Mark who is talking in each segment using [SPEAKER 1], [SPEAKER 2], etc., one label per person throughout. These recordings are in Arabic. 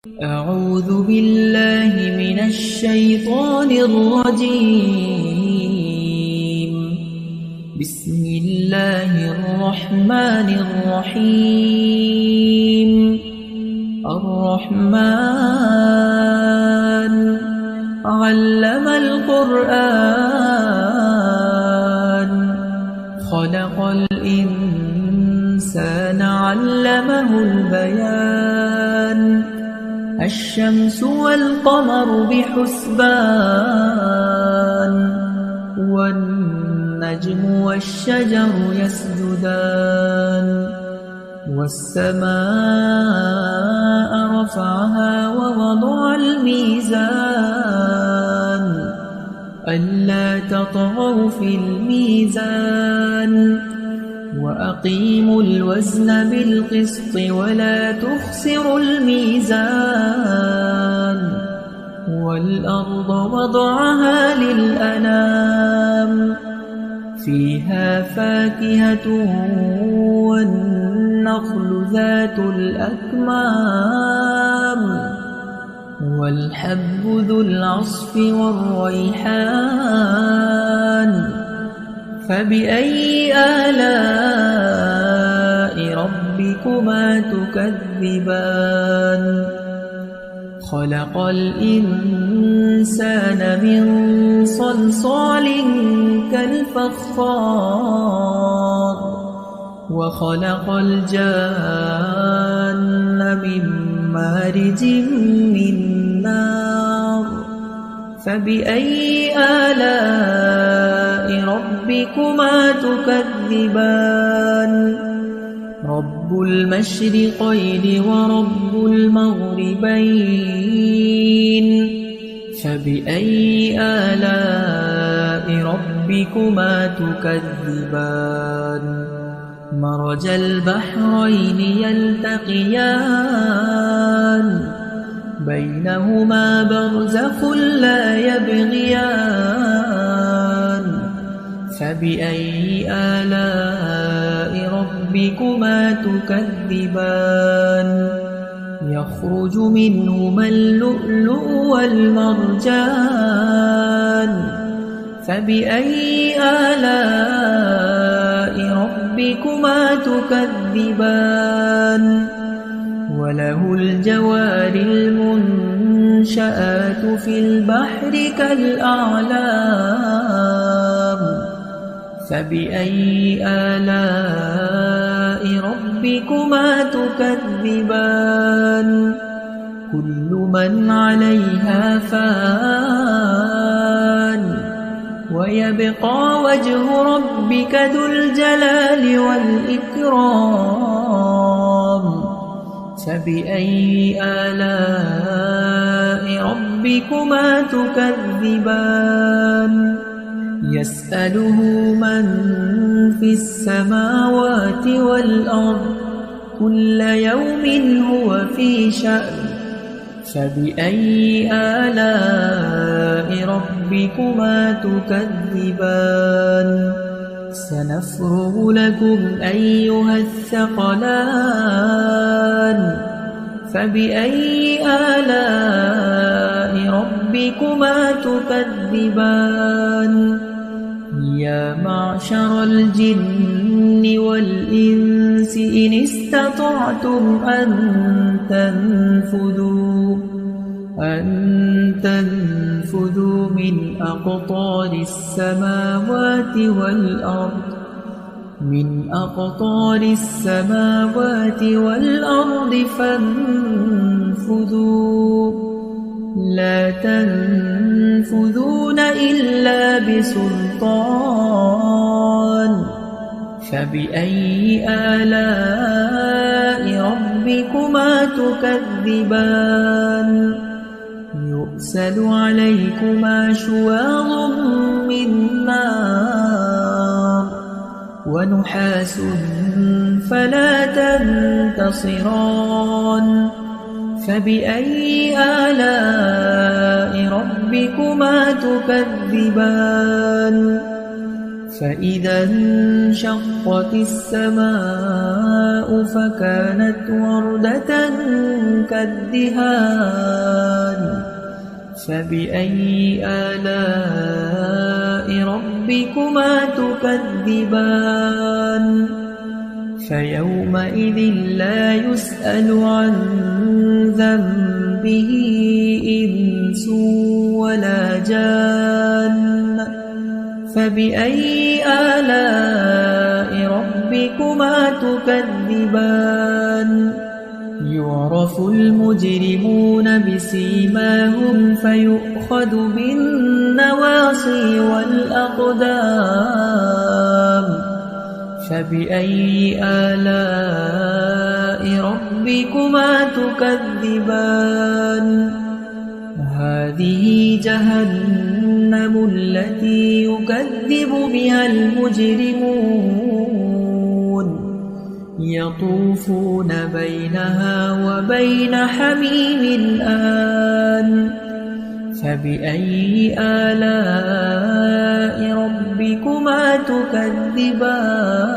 [SPEAKER 1] أعوذ بالله من الشيطان الرجيم. بسم الله الرحمن الرحيم. الرحمن علم القرآن خلق الإنسان علمه البيان الشمس والقمر بحسبان والنجم والشجر يسجدان والسماء رفعها ووضع الميزان ألا تطغوا في الميزان وأقيموا الوزن بالقسط ولا تخسروا الميزان والأرض وضعها للأنام فيها فاكهة والنخل ذات الأكمام والحب ذو العصف والريحان فبأي آلاء ربكما تكذبان خلق الإنسان من صلصال كالفخار وخلق الجان من مارج من نار فبأي آلاء ربكما تكذبان رب المشرقين ورب المغربين فبأي آلاء ربكما تكذبان مرج البحرين يلتقيان بينهما برزخ لا يبغيان فبأي آلاء ربكما تكذبان يخرج منهما اللؤلؤ والمرجان فبأي آلاء ربكما تكذبان وله الجوار المنشآت في البحر كالأعلام فبأي آلاء ربكما تكذبان كل من عليها فان ويبقى وجه ربك ذو الجلال والإكرام فبأي آلاء ربكما تكذبان يسأله من في السماوات والأرض كل يوم هو في شأن فبأي آلاء ربكما تكذبان سنفرغ لكم أيها الثقلان فبأي آلاء ربكما تكذبان يا معشر الجن والإنس إن استطعتم أن تنفذوا من أقطار السماوات والأرض فانفذوا لا تنفذون إلا بسلطان فبأي آلاء ربكما تكذبان يؤسل عليكما شواظ من نار ونحاس فلا تنتصران فبأي آلاء ربكما تكذبان فإذا انشقت السماء فكانت وردة كالدهان فبأي آلاء ربكما تكذبان فيومئذ لا يسأل عن ذنبه إنس ولا جان فبأي آلاء ربكما تكذبان يعرف المجرمون بسيماهم فيؤخذ بالنواصي والأقدام فبأي آلاء ربكما تكذبان هذه جهنم التي يكذب بها المجرمون يطوفون بينها وبين حميم آن فبأي آلاء ربكما تكذبان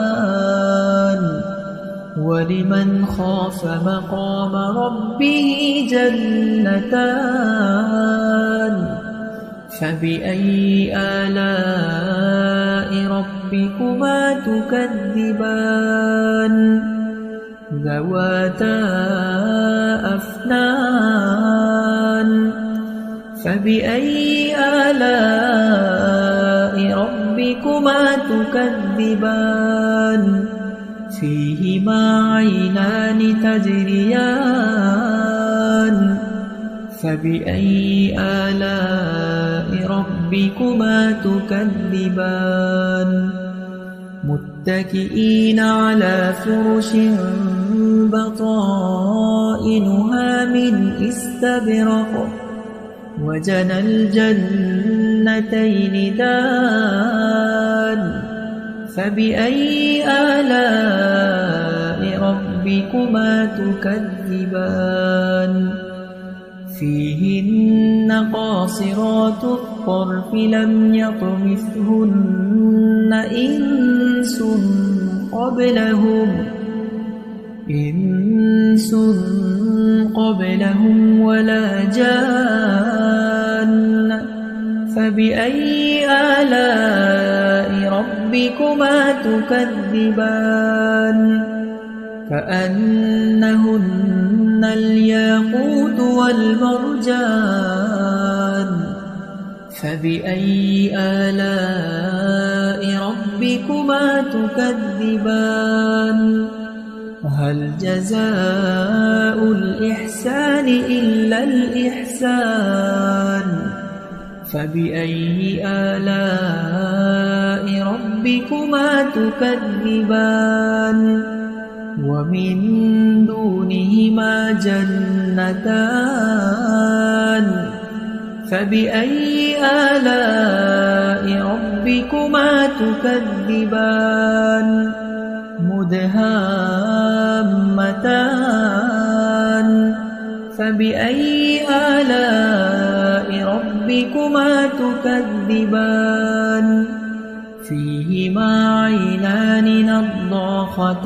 [SPEAKER 1] ولمن خاف مقام ربه جنتان فبأي آلاء ربكما تكذبان ذواتا أفنان فبأي آلاء ربكما تكذبان فيهما عينان تجريان فبأي آلاء ربكما تكذبان متكئين على فرش بطائنها من استبرق وجنى الجنتين دان فبأي آلاء ربكما تكذبان فيهن قاصرات الطرف لم يطمثهن إنس قبلهم ولا جان فبأي آلاء ربكما تكذبان كأنهن الياقوت والمرجان فبأي آلاء ربكما تكذبان هل جزاء الإحسان إلا الإحسان فبأي آلاء ربكما تكذبان ومن دونهما جنتان فبأي آلاء ربكما تكذبان مدهامتان فبأي آلاء ربكما تكذبان فيهما عينان نضاختان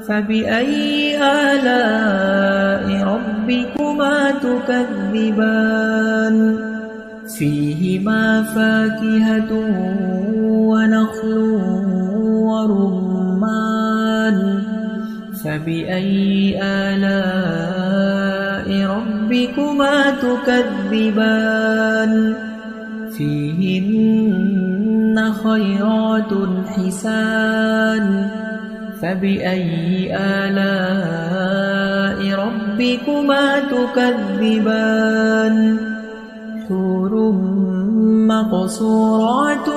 [SPEAKER 1] فبأي آلاء ربكما تكذبان فيهما فاكهة ونخل ورمان فبأي آلاء ربكما تكذبان فيهن خيرات حسان فبأي آلاء ربكما تكذبان حور مقصورات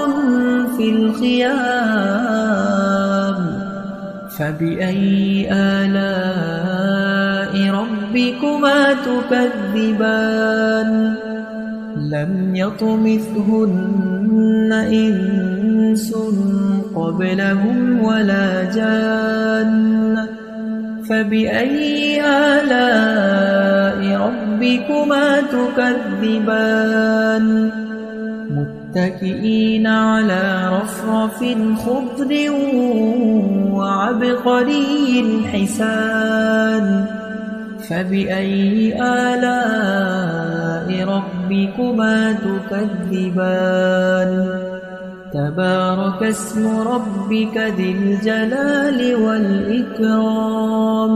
[SPEAKER 1] في الخيام فبأي آلاء ربكما تكذبان لم يطمثهن إنس قبلهم ولا جان فبأي آلاء ربكما تكذبان متكئين على رفرف خضر وعبقري حسان فبأي آلاء ربكما تكذبان تبارك اسم ربك ذي الجلال والإكرام